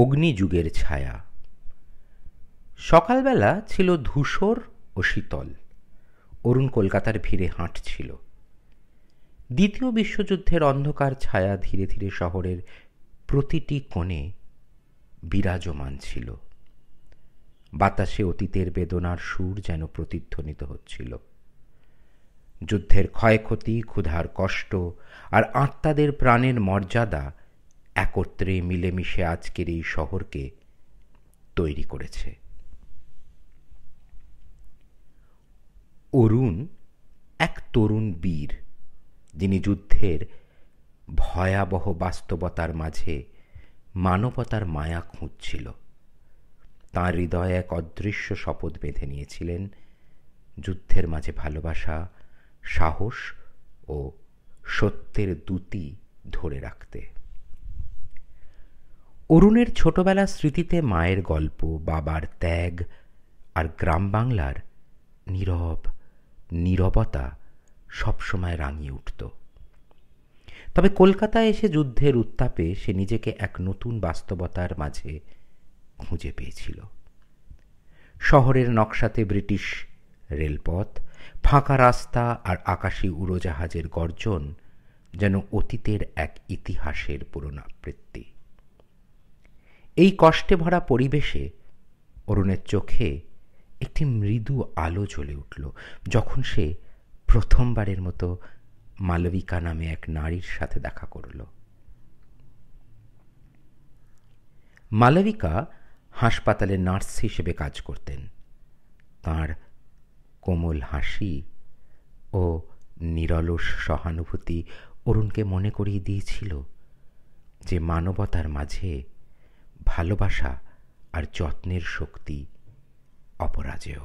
অগ্নিযুগের ছায়া। সকালবেলা ছিল ধূসর ও শীতল। অরুণ কলকাতার ভিড়ে হাঁটছিল। দ্বিতীয় বিশ্বযুদ্ধের অন্ধকার ছায়া ধীরে ধীরে শহরের প্রতিটি কোণে বিরাজমান ছিল। বাতাসে অতীতের বেদনার সুর যেন প্রতিধ্বনিত হচ্ছিল। যুদ্ধের ক্ষয়ক্ষতি, ক্ষুধার কষ্ট আর আত্মাদের প্রাণের মর্যাদা একত্রে মিলেমিশে আজকের এই শহরকে তৈরি করেছে। অরুণ এক তরুণ বীর, যিনি যুদ্ধের ভয়াবহ বাস্তবতার মাঝে মানবতার মায়া খুঁজছিল। তাঁর হৃদয়ে এক অদৃশ্য শপথ বেঁধে নিয়েছিলেন যুদ্ধের মাঝে ভালোবাসা, সাহস ও সত্যের দ্যুতি ধরে রাখতে। অরুণের ছোটবেলার স্মৃতিতে মায়ের গল্প, বাবার ত্যাগ আর গ্রাম বাংলার নীরবতা সবসময় রাঙিয়ে উঠত। তবে কলকাতায় এসে যুদ্ধের উত্তাপে সে নিজেকে এক নতুন বাস্তবতার মাঝে খুঁজে পেয়েছিল। শহরের নকশাতে ব্রিটিশ রেলপথ, ফাঁকা রাস্তা আর আকাশী উড়োজাহাজের গর্জন যেন অতীতের এক ইতিহাসের পুনরাবৃত্তি। এই কষ্টে ভরা পরিবেশে অরুণের চোখে একটি মৃদু আলো জ্বলে উঠল যখন সে প্রথমবারের মতো মালবিকা নামে এক নারীর সাথে দেখা করল। মালবিকা হাসপাতালে নার্স হিসেবে কাজ করতেন। তাঁর কোমল হাসি ও নিরলস সহানুভূতি অরুণকে মনে করিয়ে দিয়েছিল যে মানবতার মাঝে ভালোবাসা আর যত্নের শক্তি অপরাজেয়।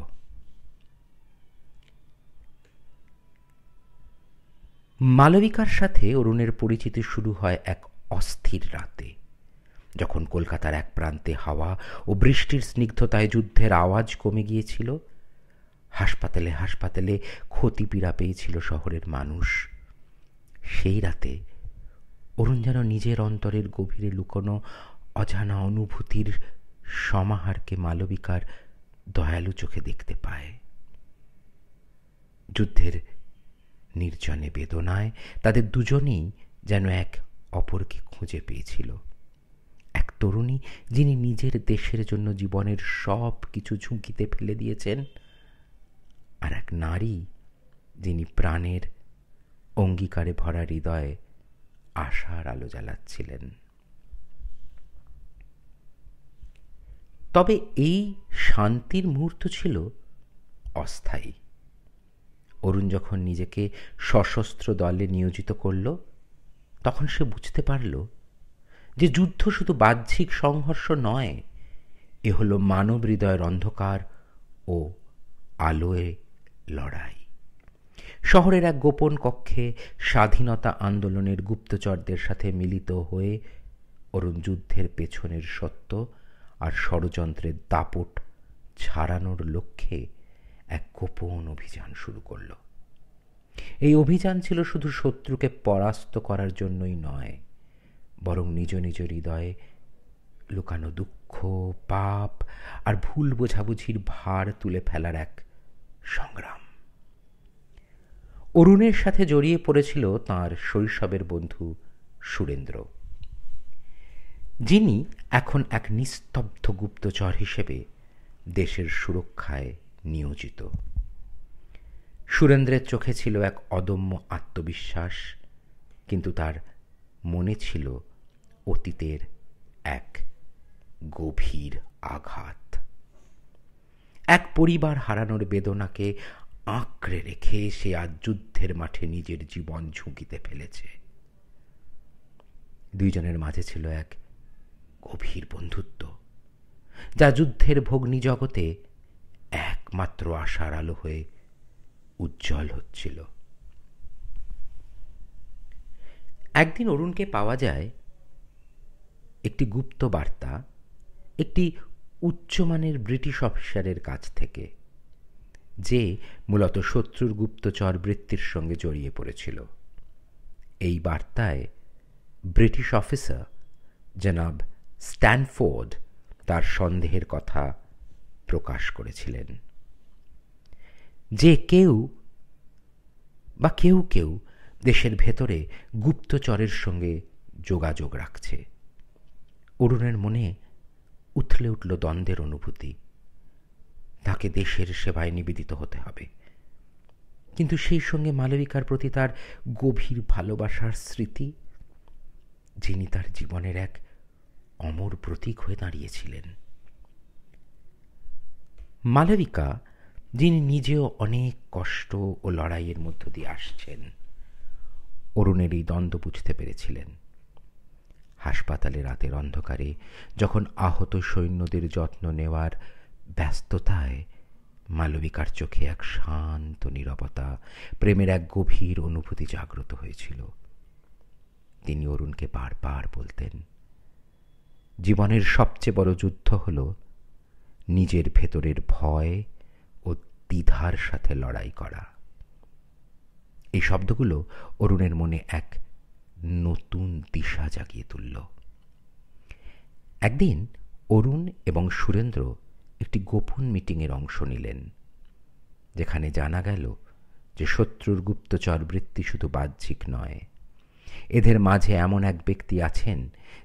মালবিকার সাথে অরুণের পরিচিতি শুরু হয় এক অস্থির রাতে, যখন কলকাতার এক প্রান্তে হাওয়া ও বৃষ্টির স্নিগ্ধতায় যুদ্ধের আওয়াজ কমে গিয়েছিল। হাসপাতালে হাসপাতালে ক্ষতিপীড়া পেয়েছিল শহরের মানুষ। সেই রাতে অরুণ যেন নিজের অন্তরের গভীরে লুকোনো অজানা অনুভূতির সমাহারকে মালবিকার দয়ালু চোখে দেখতে পায়। যুদ্ধের নির্জনে বেদনায় তাদের দুজনেই যেন এক অপরকে খুঁজে পেয়েছিল। এক তরুণী যিনি নিজের দেশের জন্য জীবনের সব কিছু ঝুঁকিতে ফেলে দিয়েছেন, আর এক নারী যিনি প্রাণের অঙ্গীকারে ভরা হৃদয়ে আশার আলো জ্বালাচ্ছিলেন। তবে এই শান্তির মুহূর্ত ছিল অস্থায়ী। অরুণ যখন নিজেকে সশস্ত্র দলে নিয়োজিত করল, তখন সে বুঝতে পারল যে যুদ্ধ শুধু বাহ্যিক সংঘর্ষ নয়, এ হলো মানব হৃদয়ের অন্ধকার ও আলোয় লড়াই। শহরের এক গোপন কক্ষে স্বাধীনতা আন্দোলনের গুপ্তচরদের সাথে মিলিত হয়ে অরুণ যুদ্ধের পেছনের সত্য আর ষড়যন্ত্রের দাপট ছাড়ানোর লক্ষ্যে এক গোপন অভিযান শুরু করল। এই অভিযান ছিল শুধু শত্রুকে পরাস্ত করার জন্যই নয়, বরং নিজ নিজ হৃদয়ে লুকানো দুঃখ, পাপ আর ভুল বোঝাবুঝির ভার তুলে ফেলার এক সংগ্রাম। অরুণের সাথে জড়িয়ে পড়েছিল তাঁর শৈশবের বন্ধু সুরেন্দ্র, যিনি এখন এক নিস্তব্ধ গুপ্তচর হিসেবে দেশের সুরক্ষায় নিয়োজিত। সুরেন্দ্রের চোখে ছিল এক অদম্য আত্মবিশ্বাস, কিন্তু তার মনে ছিল অতীতের এক গভীর আঘাত। এক পরিবার হারানোর বেদনাকে আঁকড়ে রেখে সে আজ যুদ্ধের মাঠে নিজের জীবন ঝুঁকিতে ফেলেছে। দুইজনের মাঝে ছিল এক গভীর বন্ধুত্ব, যা যুদ্ধের ভগ্নী জগতে একমাত্র আশার আলো হয়ে উজ্জ্বল হচ্ছিল। একদিন অরুণকে পাওয়া যায় একটি গুপ্ত বার্তা একটি উচ্চমানের ব্রিটিশ অফিসারের কাছ থেকে, যে মূলত শত্রুর গুপ্তচর বৃত্তির সঙ্গে জড়িয়ে পড়েছিল। এই বার্তায় ব্রিটিশ অফিসার জনাব স্ট্যানফোর্ড তার সন্দেহের কথা প্রকাশ করেছিলেন। যে কেউ কেউ দেশের ভেতরে গুপ্তচরের সঙ্গে যোগাযোগ রাখছে। অরুণের মনে উথলে উঠল দ্বন্দ্বের অনুভূতি। তাকে দেশের সেবায় নিবেদিত হতে হবে, কিন্তু সেই সঙ্গে মালবিকার প্রতি তার গভীর ভালোবাসার স্মৃতি, যিনি তার জীবনের এক অমর প্রতীক হয়ে দাঁড়িয়েছিলেন। মালবিকা, যিনি নিজেও অনেক কষ্ট ও লড়াইয়ের মধ্য দিয়ে আসছেন, অরুণের এই দ্বন্দ্ব বুঝতে পেরেছিলেন। হাসপাতালে রাতের অন্ধকারে যখন আহত সৈন্যদের যত্ন নেওয়ার ব্যস্ততায় মালবিকার চোখে এক শান্ত নীরবতা, প্রেমের এক গভীর অনুভূতি জাগ্রত হয়েছিল। তিনি অরুণকে বারবার বলতেন, জীবনের সবচেয়ে বড় যুদ্ধ হল নিজের ভেতরের ভয় ও দ্বিধার সাথে লড়াই করা। এই শব্দগুলো অরুণের মনে এক নতুন দিশা জাগিয়ে তুলল। একদিন অরুণ এবং সুরেন্দ্র একটি গোপন মিটিংয়ের অংশ নিলেন, যেখানে জানা গেল যে শত্রুর গুপ্তচর বৃত্তি শুধু বাহ্যিক নয়। এদের মাঝে এমন এক ব্যক্তি আছেন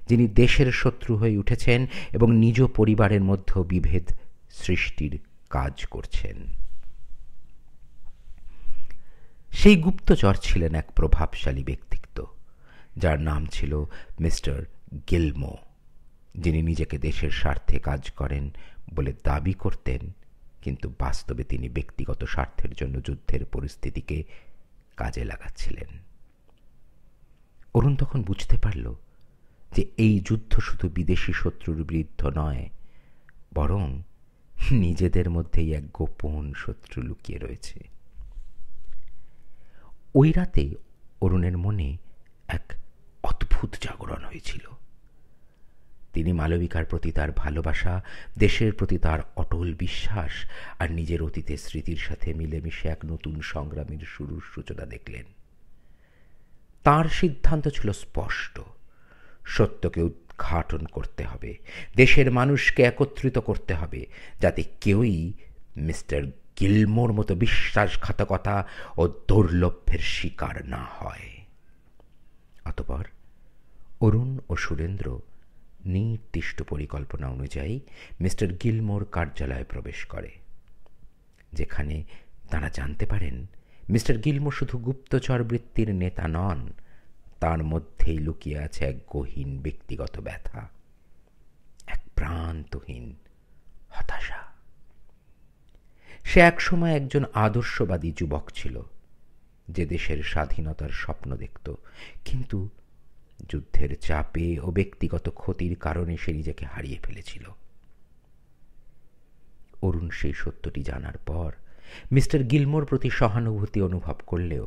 যিনি দেশের শত্রু হয়ে উঠেছেন এবং নিজ পরিবারের মধ্যে বিভেদ সৃষ্টির কাজ করছেন। সেই গুপ্তচর ছিলেন এক প্রভাবশালী ব্যক্তিত্ব, যার নাম ছিল মিস্টার গিলমো, যিনি নিজেকে দেশের স্বার্থে কাজ করেন বলে দাবি করতেন, কিন্তু বাস্তবে তিনি ব্যক্তিগত স্বার্থের জন্য যুদ্ধের পরিস্থিতিকে কাজে লাগাচ্ছিলেন। অরুণ তখন বুঝতে পারল যে এই যুদ্ধ শুধু বিদেশি শত্রুর বিরুদ্ধে নয়, বরং নিজেদের মধ্যেই এক গোপন শত্রু লুকিয়ে রয়েছে। ওই রাতে অরুণের মনে এক অদ্ভুত জাগরণ হয়েছিল। তিনি মালবিকার প্রতি তার ভালোবাসা, দেশের প্রতি তার অটল বিশ্বাস আর নিজের অতীতের স্মৃতির সাথে মিলেমিশে এক নতুন সংগ্রামের শুরুর সূচনা দেখলেন। তার সিদ্ধান্ত ছিল স্পষ্ট, সত্যকে উদ্ঘাটন করতে হবে, দেশের মানুষকে একত্রিত করতে হবে, যাতে কেউই মিস্টার গিলমোর মতো বিশ্বাসঘাতকতা ও দুর্লভ্যের শিকার না হয়। অতঃপর অরুণ ও সুরেন্দ্র নির্দিষ্ট পরিকল্পনা অনুযায়ী মিস্টার গিলমোর কার্যালয়ে প্রবেশ করে, যেখানে তারা জানতে পারেন মিস্টার গিলমোর শুধু গুপ্তচর বৃত্তির নেতা নন, তার মধ্যেই লুকিয়ে আছে এক গহীন ব্যক্তিগত ব্যথা, এক প্রান্তহীন হতাশা। সে একসময় একজন আদর্শবাদী যুবক ছিল, যে দেশের স্বাধীনতার স্বপ্ন দেখত, কিন্তু যুদ্ধের চাপে ও ব্যক্তিগত ক্ষতির কারণে সে নিজেকে হারিয়ে ফেলেছিল। অরুণ সেই সত্যটি জানার পর মিস্টার গিলমোর প্রতি সহানুভূতি অনুভব করলেও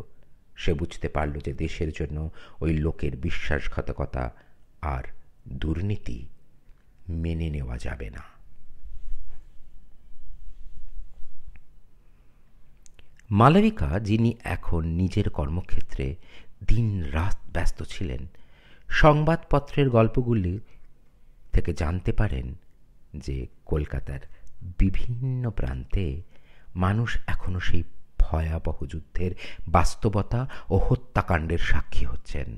সে বুঝতে পারল যে দেশের জন্য ওই লোকের বিশ্বাসঘাতকতা আর দুর্নীতি মেনে নেওয়া যাবে না। মালবিকা, যিনি এখন নিজের কর্মক্ষেত্রে দিন রাত ব্যস্ত ছিলেন, সংবাদপত্রের গল্পগুলি থেকে জানতে পারেন যে কলকাতার বিভিন্ন প্রান্তে মানুষ এখনো সেই ভয়াবহ যুদ্ধের বাস্তবতা ও হত্যাকাণ্ডের সাক্ষী হচ্ছেন।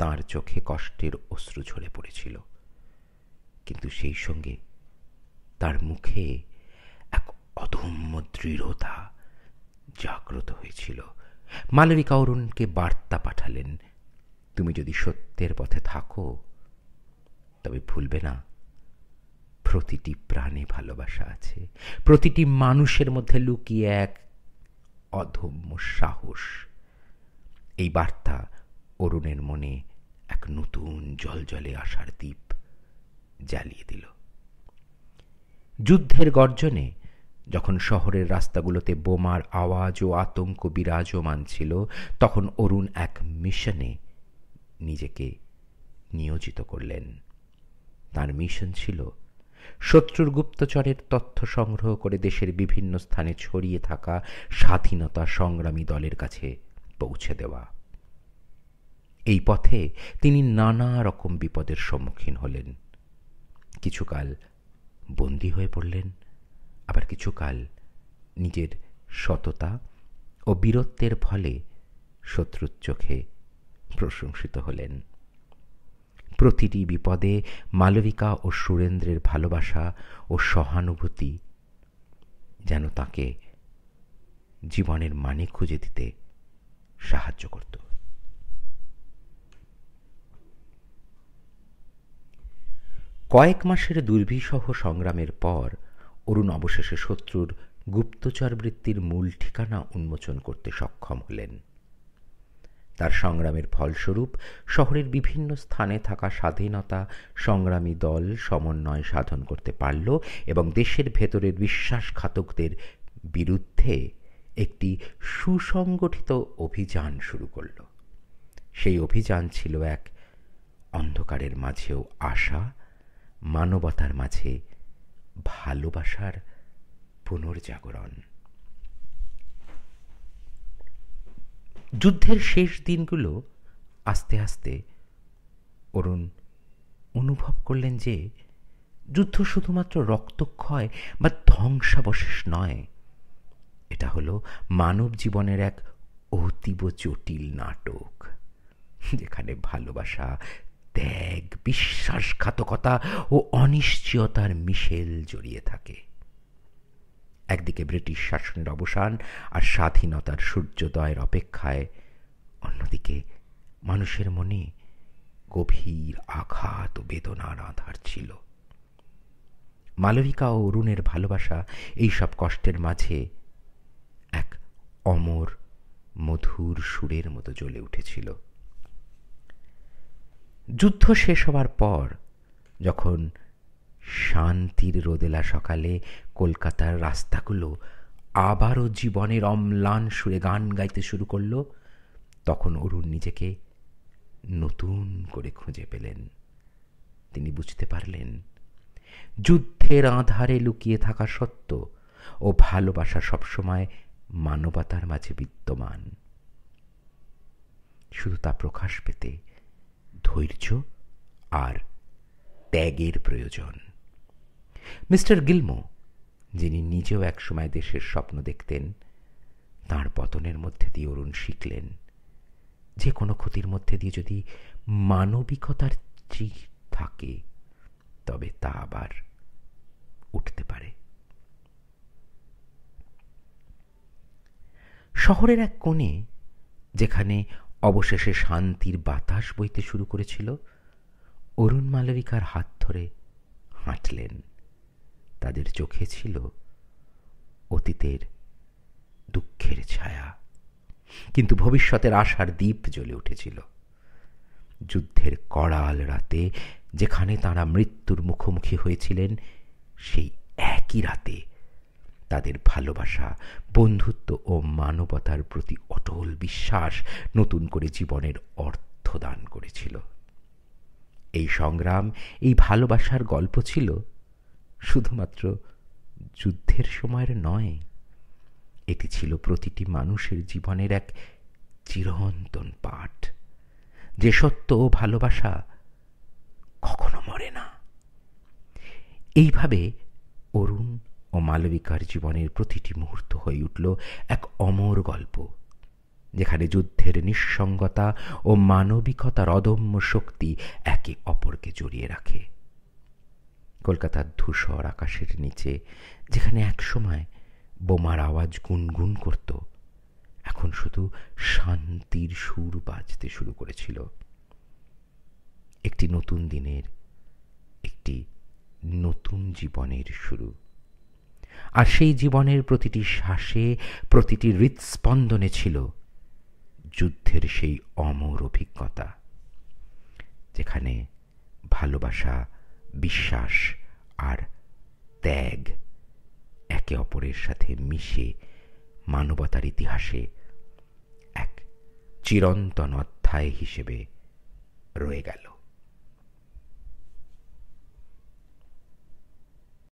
তাঁর চোখে কষ্টের অশ্রু ঝরে পড়েছিল, কিন্তু সেই সঙ্গে তার মুখে এক অদম্য দৃঢ়তা জাগ্রত হয়েছিল। মালবিকা অরুণকে বার্তা পাঠালেন, তুমি যদি সত্যের পথে থাকো তবে ভুলবে না, প্রতিটি প্রাণে ভালোবাসা আছে, প্রতিটি মানুষের মধ্যে লুকিয়ে এক অদম্য সাহস। এই বার্তা অরুণের মনে এক নতুন জ্বলজ্বলে আশার দ্বীপ জ্বালিয়ে দিল। যুদ্ধের গর্জনে যখন শহরের রাস্তাগুলোতে বোমার আওয়াজ ও আতঙ্ক বিরাজমান ছিল, তখন অরুণ এক মিশনে নিজেকে নিয়োজিত করলেন। তার মিশন ছিল শত্রুর গুপ্তচরের তথ্য সংগ্রহ করে দেশের বিভিন্ন স্থানে ছড়িয়ে থাকা স্বাধীনতা সংগ্রামী দলের কাছে পৌঁছে দেওয়া। এই পথে তিনি নানা রকম বিপদের সম্মুখীন হলেন। কিছুকাল বন্দী হয়ে পড়লেন, আবার কিছুকাল নিজের সততা ও বীরত্বের ফলে শত্রুর চোখে প্রশংসিত হলেন। প্রতিটি বিপদে মালবিকা ও সুরেন্দ্রের ভালোবাসা ও সহানুভূতি যেন তাকে জীবনের মানে খুঁজে দিতে সাহায্য করত। কয়েক মাসের দুর্বিষহ সংগ্রামের পর অরুণ অবশেষে শত্রুর গুপ্তচর বৃত্তির মূল ঠিকানা উন্মোচন করতে সক্ষম হলেন। তার সংগ্রামের ফলস্বরূপ শহরের বিভিন্ন স্থানে থাকা স্বাধীনতা সংগ্রামী দল সমন্বয় সাধন করতে পারল এবং দেশের ভেতরের বিশ্বাসঘাতকদের বিরুদ্ধে একটি সুসংগঠিত অভিযান শুরু করল। সেই অভিযান ছিল এক অন্ধকারের মাঝেও আশা, মানবতার মাঝে ভালোবাসার পুনর্জাগরণ। যুদ্ধের শেষ দিনগুলো আস্তে আস্তে অরুণ অনুভব করলেন যে যুদ্ধ শুধুমাত্র রক্তক্ষয় বা ধ্বংসাবশেষ নয়, এটা হলো মানব জীবনের এক অতীব জটিল নাটক, যেখানে ভালোবাসা, ত্যাগ, বিশ্বাসঘাতকতা ও অনিশ্চয়তার মিশেল জড়িয়ে থাকে। একদিকে ব্রিটিশ শাসনের অবসান আর স্বাধীনতার সূর্যোদয়ের অপেক্ষায়, অন্যদিকে মানুষের মনে গভীর আঘাত ও বেদনার আধার ছিল। মালবিকা ও অরুণের ভালোবাসা এইসব কষ্টের মাঝে এক অমর মধুর সুরের মতো জ্বলে উঠেছিল। যুদ্ধ শেষ হবার পর যখন শান্তির রোদেলা সকালে কলকাতার রাস্তাগুলো আবারও জীবনের অম্লান সুরে গান গাইতে শুরু করল, তখন অরুণ নিজেকে নতুন করে খুঁজে পেলেন। তিনি বুঝতে পারলেন যুদ্ধের আঁধারে লুকিয়ে থাকা সত্য ও ভালোবাসা সবসময় মানবতার মাঝে বিদ্যমান। শুধু তা প্রকাশ পেতে ধৈর্য আর ত্যাগের প্রয়োজন। মিস্টার গিলমো, যিনি নিজেও একসময় দেশের স্বপ্ন দেখতেন, তাঁর পতনের মধ্যে দিয়ে অরুণ শিখলেন যে কোনো ক্ষতির মধ্যে দিয়ে যদি মানবিকতার চির থাকে তবে তা আবার উঠতে পারে। শহরের এক কোণে, যেখানে অবশেষে শান্তির বাতাস বইতে শুরু করেছিল, অরুণ মালবিকার হাত ধরে হাঁটলেন। তাদের চোখে ছিল অতীতের দুঃখের ছায়া, কিন্তু ভবিষ্যতের আশার দীপ জ্বলে উঠেছিল। যুদ্ধের করাল রাতে যেখানে তাঁরা মৃত্যুর মুখোমুখি হয়েছিলেন, সেই একই রাতে তাদের ভালোবাসা, বন্ধুত্ব ও মানবতার প্রতি অটল বিশ্বাস নতুন করে জীবনের অর্থ দান করেছিল। এই সংগ্রাম, এই ভালোবাসার গল্প ছিল শুধুমাত্র যুদ্ধের সময়ের নয়, এটি ছিল প্রতিটি মানুষের জীবনের এক চিরন্তন পাঠ, যে সত্য ও ভালোবাসা কখনো মরে না। এইভাবে অরুণ ও মালবিকার জীবনের প্রতিটি মুহূর্ত হয়ে উঠল এক অমর গল্প, যেখানে যুদ্ধের নিঃসঙ্গতা ও মানবিকতার অদম্য শক্তি একে অপরকে জড়িয়ে রাখে। কলকাতার ধূসর আকাশের নিচে, যেখানে একসময় বোমার আওয়াজ গুনগুন করত, এখন শুধু শান্তির সুর বাজতে শুরু করেছিল। একটি নতুন দিনের, একটি নতুন জীবনের শুরু। আর সেই জীবনের প্রতিটি শ্বাসে, প্রতিটি হৃৎস্পন্দনে ছিল যুদ্ধের সেই অমর অভিজ্ঞতা, যেখানে ভালোবাসা, বিশ্বাস আর ত্যাগ একে অপরের সাথে মিশে মানবতার ইতিহাসে এক চিরন্তন অধ্যায় হিসেবে রয়ে গেল।